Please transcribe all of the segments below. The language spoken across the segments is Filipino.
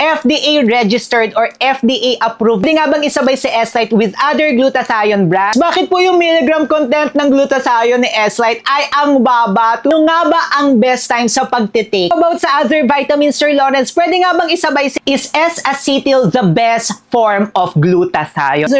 FDA registered or FDA approved. Hindi nga bang isabay si S-Lite with other glutathione brands? Bakit po yung milligram content ng glutathione ni S-Lite ay ang baba? Ano nga ba ang best time sa pagtitake? About sa other vitamins, Sir Lawrence, pwede nga bang isabay is S-acetyl the best form of glutathione?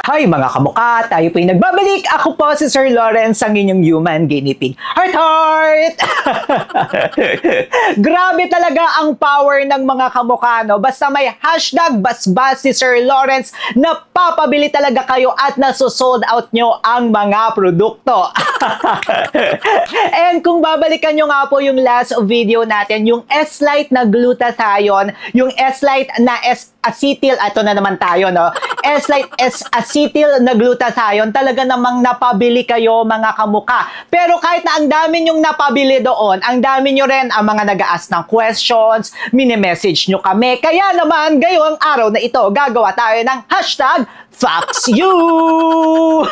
Hi mga kamukha! Tayo po'y nagbabalik! Ako po si Sir Lawrence, ang inyong human guinea pig. Heart, heart! Grabe talaga ang power ng mga kamukha, no? Basta may hashtag basbas si Sir Lawrence, napapabili talaga kayo at nasusold out nyo ang mga produkto. And kung babalikan nyo nga po yung last video natin, yung S-Lite na glutathione, yung S-Lite na S-acetyl, ito na naman tayo, no? S-Lite S-acetyl na glutathione, talaga namang napabili kayo mga kamuka. Pero kahit na ang dami nyong napabili doon, ang dami nyo rin ang mga nag-ask ng questions, mini-message nyo kami. Kaya naman, ngayong araw na ito, gagawa tayo ng hashtag FoxYou!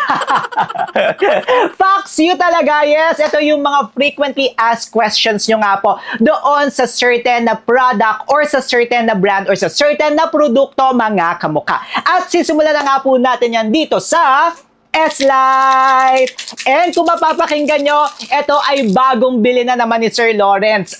FoxYou talaga, yes. Ito yung mga frequently asked questions nyo nga po doon sa certain na product or sa certain na brand or sa certain na produkto mga kamuka. At sisimulan na nga po natin yan dito sa S-Lite. And kung mapapakinggan nyo, ito ay bagong bili na naman ni Sir Lawrence.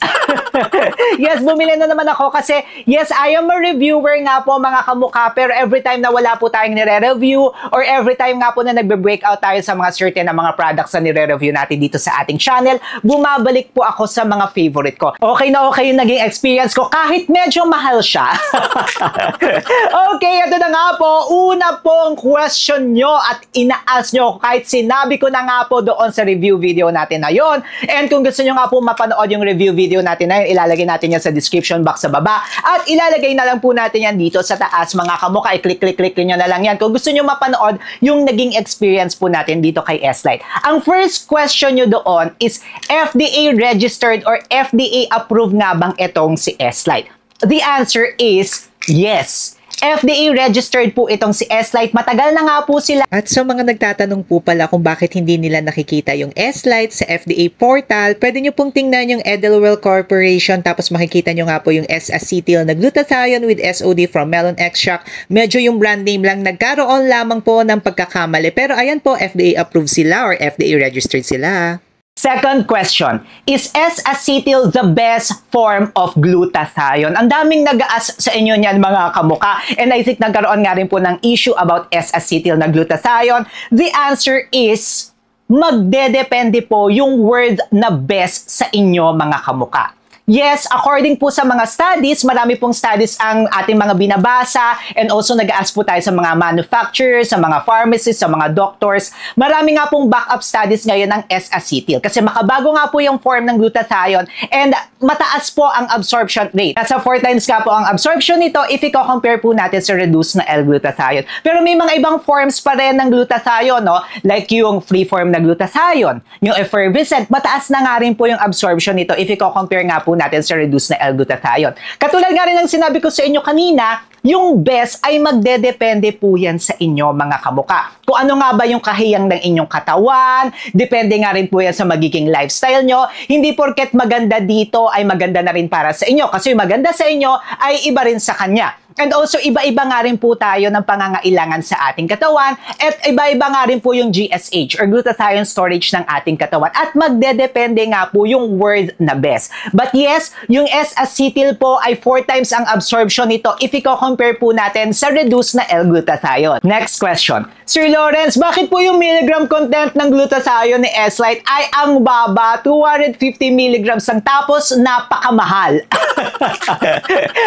Yes, bumili na naman ako kasi, yes, I am a reviewer nga po mga kamukha, pero every time na wala po tayong nire-review or every time nga po na nagbe-breakout tayo sa mga certain na mga products na nire-review natin dito sa ating channel, bumabalik po ako sa mga favorite ko. Okay na okay yung naging experience ko kahit medyo mahal siya. Okay, ito na nga po. Una pong question nyo at as nyo, kahit sinabi ko na nga po doon sa review video natin na yon. And kung gusto nyo nga po mapanood yung review video natin na yun, ilalagay natin yan sa description box sa baba. At ilalagay na lang po natin yan dito sa taas mga kamukha. I-click nyo na lang yan kung gusto nyo mapanood yung naging experience po natin dito kay S-Lite. Ang first question nyo doon is, FDA registered or FDA approved nga bang itong si S-Lite? The answer is yes. FDA registered po itong si S-Lite. Matagal na nga po sila. At sa mga nagtatanong po pala kung bakit hindi nila nakikita yung S-Lite sa FDA portal, pwede nyo pong tingnan yung Edelwell Corporation tapos makikita nyo nga po yung S-acetyl na glutathione with SOD from melon extract. Medyo yung brand name lang nagkaroon lamang po ng pagkakamali. Pero ayan po, FDA approved sila or FDA registered sila. Second question, is S-acetyl the best form of glutathione? Ang daming nag-ask sa inyo niyan mga kamuka. And I think nagkaroon nga rin po ng issue about S-acetyl na glutathione. The answer is, magdedepende po yung word na best sa inyo mga kamuka. Yes, according po sa mga studies, marami pong studies ang ating mga binabasa and also nag-ask po tayo sa mga manufacturers, sa mga pharmacists, sa mga doctors. Marami nga pong backup studies ngayon ng S-acetyl kasi makabago nga po yung form ng glutathione and mataas po ang absorption rate. Nasa 4 times nga po ang absorption nito if i-compare po natin sa reduced na L-glutathione. Pero may mga ibang forms pa rin ng glutathione, no? Like yung free form na glutathione, yung effervescent, mataas na nga rin po yung absorption nito if i-compare nga po natin sa reduced na L-glutathione. Katulad nga rin ng sinabi ko sa inyo kanina, yung best ay magdedepende po yan sa inyo mga kamuka. Kung ano nga ba yung kahiyang ng inyong katawan, depende nga rin po yan sa magiging lifestyle nyo. Hindi porket maganda dito ay maganda na rin para sa inyo. Kasi yung maganda sa inyo ay iba rin sa kanya. And also, iba-iba nga rin po tayo ng pangangailangan sa ating katawan at iba-iba nga rin po yung GSH or glutathione storage ng ating katawan at magdedepende nga po yung word na best. But yes, yung S-acetyl po ay 4 times ang absorption nito if i-compare po natin sa reduced na L-glutathione. Next question. Sir Lawrence, bakit po yung milligram content ng glutathione ni S-Lite ay ang baba, 250 milligrams ang tapos napakamahal?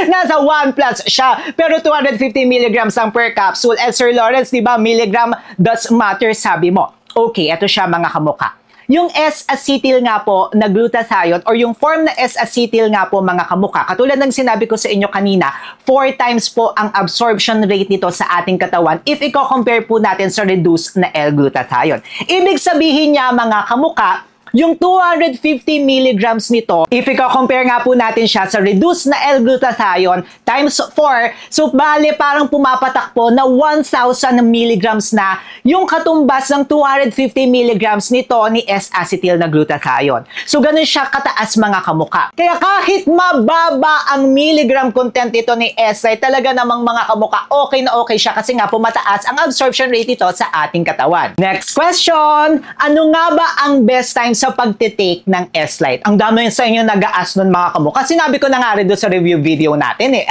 Nasa 1 plus siya. Pero 250 milligrams ang per capsule. And Sir Lawrence, di ba, milligram does matter, sabi mo. Okay, ito siya mga kamuka. Yung S-acetyl nga po na glutathione or yung form na S-acetyl nga po mga kamuka, katulad ng sinabi ko sa inyo kanina, 4 times po ang absorption rate nito sa ating katawan if i-compare po natin sa reduced na L-glutathione. Ibig sabihin niya mga kamuka, Yung 250 milligrams nito, if i-compare nga po natin siya sa reduced na L-glutathione times 4, so bale parang pumapatak po na 1,000 milligrams na yung katumbas ng 250 milligrams nito ni S-acetyl na glutathione. So ganun siya kataas mga kamuka. Kaya kahit mababa ang milligram content ito ni S-lite, talaga namang mga kamuka okay na okay siya kasi nga po mataas ang absorption rate ito sa ating katawan. Next question, ano nga ba ang best time sa pagtitake ng S-lite? Ang dami sa inyo nag-aas nun mga kamuka. Sinabi ko na nga rin doon sa review video natin eh.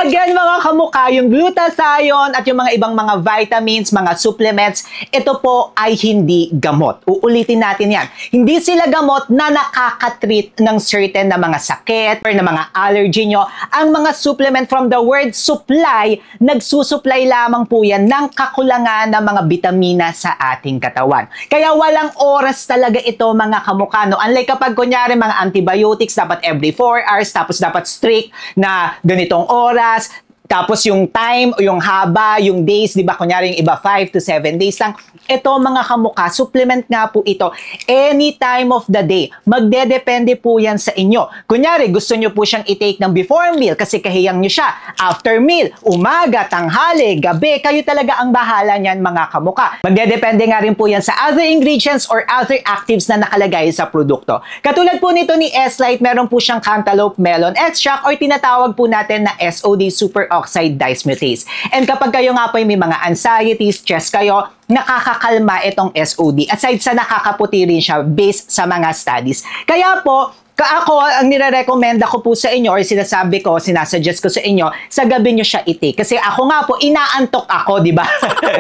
Again mga kamuka, yung glutathione at yung mga ibang mga vitamins, mga supplements, ito po ay hindi gamot. Uulitin natin yan. Hindi sila gamot na nakakatreat ng certain na mga sakit or na mga allergy nyo. Ang mga supplement from the word supply, nagsusupply lamang po yan ng kakulangan ng mga bitamina sa ating katawan. Kaya walang oras talaga ito mga kamuka. No? Unlike kapag kunyari mga antibiotics, dapat every 4 hours, tapos dapat strict na ganitong oras, tapos yung time, yung haba, yung days, di ba? Kunyari yung iba 5 to 7 days lang. Ito mga kamuka, supplement nga po ito any time of the day. Magdedepende po yan sa inyo. Kunyari, gusto nyo po siyang i-take ng before meal kasi kahiyang nyo siya. After meal, umaga, tanghali, gabi, kayo talaga ang bahala niyan mga kamuka. Magdedepende nga rin po yan sa other ingredients or other actives na nakalagay sa produkto. Katulad po nito ni S-lite, meron po siyang cantaloupe melon extract or tinatawag po natin na SOD superoxide dismutase. And kapag kayo nga po may mga anxiety, stress kayo, nakakakalma itong SOD. Aside sa nakakaputi rin siya based sa mga studies. Kaya po, ako, ang nire-recommenda ko po sa inyo or sinasabi ko, sinasuggest ko sa inyo, sa gabi nyo siya i-take. Kasi ako nga po, inaantok ako, di ba?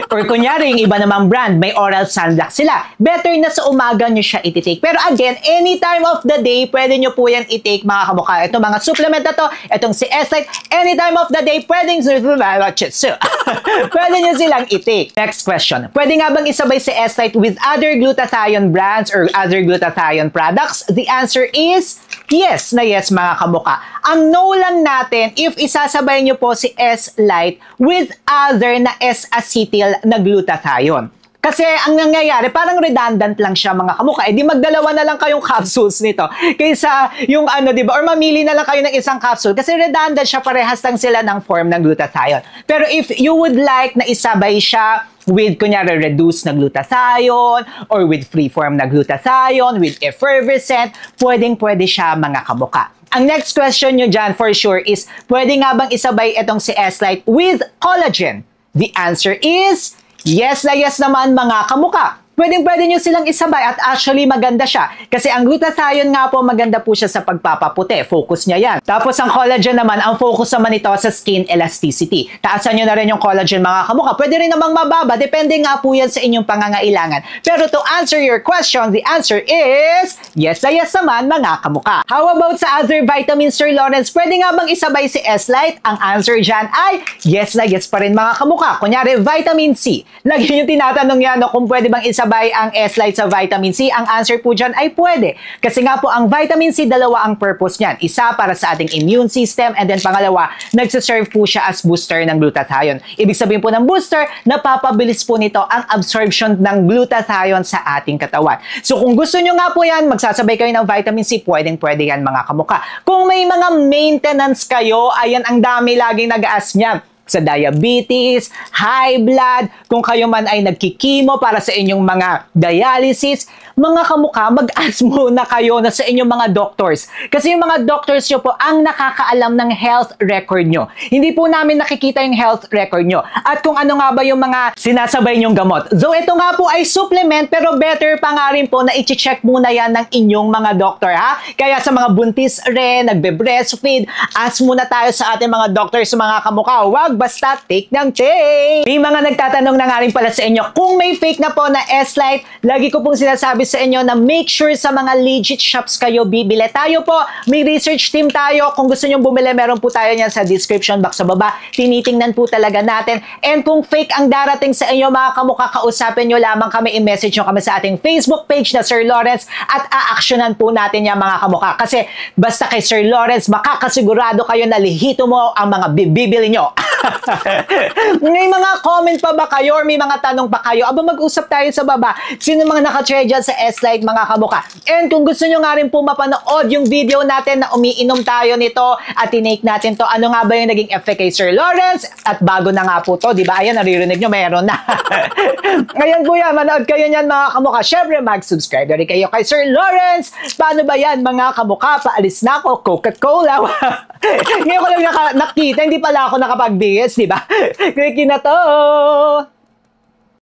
Or kunyari, yung iba namang brand, may oral sunblock sila. Better na sa umaga nyo siya i-take. Pero again, any time of the day, pwede nyo po yan i-take mga kamukha. Itong mga supplement na to, itong si S-lite, any time of the day, pwede nyo silang i-take. Next question. Pwede nga bang isabay si S-lite with other glutathione brands or other glutathione products? The answer is yes na yes mga kamuka. Ang no lang natin if isasabay nyo po si S-lite with other na S-acetyl na glutathione. Kasi ang nangyayari, parang redundant lang siya mga kamuka. Eh di magdalawa na lang kayong capsules nito. Kaysa yung ano, di ba? Or mamili na lang kayo ng isang capsule. Kasi redundant siya, parehas lang sila ng form ng glutathione. Pero if you would like na isabay siya with, kunyari, reduced na glutathione or with free-form na glutathione, with effervescent, pwedeng-pwede siya mga kamuka. Ang next question nyo dyan for sure is, pwede nga bang isabay itong si S-lite with collagen? The answer is yes na yes naman mga kamuka. Pwedeng-pwede nyo silang isabay at actually maganda siya. Kasi ang glutathione nga po, maganda po siya sa pagpapaputi. Focus niya yan. Tapos ang collagen naman, ang focus naman ito sa skin elasticity. Taasan nyo na rin yung collagen mga kamuka. Pwede rin namang mababa. Depende nga po yan sa inyong pangangailangan. Pero to answer your question, the answer is yes na yes naman mga kamuka. How about sa other vitamins, Sir Lawrence? Pwede nga bang isabay si S-lite? Ang answer dyan ay yes na yes pa rin mga kamuka. Kunyari, vitamin C. Lagi nyo tinatanong yan kung pwede bang isabay ang S-lite sa vitamin C, ang answer po dyan ay pwede. Kasi nga po, ang vitamin C, dalawa ang purpose niyan. Isa para sa ating immune system, and then pangalawa, nagsiserve po siya as booster ng glutathione. Ibig sabihin po ng booster, napapabilis po nito ang absorption ng glutathione sa ating katawan. So kung gusto nyo nga po yan, magsasabay kayo ng vitamin C, pwedeng-pwede yan mga kamuka. Kung may mga maintenance kayo, ayan ang dami laging nag-aas niyan. Sa diabetes, high blood, kung kayo man ay nagkikimo para sa inyong mga dialysis, mga kamuka, mag-ask muna kayo na sa inyong mga doctors. Kasi yung mga doctors nyo po ang nakakaalam ng health record nyo. Hindi po namin nakikita yung health record nyo. At kung ano nga ba yung mga sinasabay nyong gamot. Though ito nga po ay supplement, pero better pa nga rin po na i-check muna yan ng inyong mga doctor, ha? Kaya sa mga buntis rin, nagbe-breastfeed, ask muna tayo sa ating mga doctors, mga kamuka. Wag basta take ng take. May mga nagtatanong na nga rin pala sa inyo, kung may fake na po na S-lite, lagi ko pong sinasabi sa inyo na make sure sa mga legit shops kayo bibili. Tayo po, may research team tayo. Kung gusto nyong bumili, meron po tayo niyan sa description box sa baba. Tinitingnan po talaga natin. And kung fake ang darating sa inyo, mga kamukha, kausapin nyo lamang kami, i-message nyo kami sa ating Facebook page na Sir Lawrence at a-actionan po natin yan mga kamukha. Kasi basta kay Sir Lawrence, makakasigurado kayo na lihito mo ang mga bibili nyo. May mga comment pa ba kayo or may mga tanong pa kayo? Aba, mag-usap tayo sa baba. Sino mga naka-share dyan sa S-Lite, mga kamuka? And kung gusto nyo nga rin po mapanood yung video natin na umiinom tayo nito at tinake natin to, ano nga ba yung naging effect kay Sir Lawrence? At bago na nga po to, di ba? Ayan, naririnig nyo, mayroon na. Ngayon po yan, manood kayo niyan, mga kamuka. Syempre, mag-subscribe rin kayo kay Sir Lawrence. Paano ba yan, mga kamuka? Paalis na ako, Coca-Cola. Ngayon ko lang nakita, hindi pala ako nakapag-BS, di ba? Quickie na to!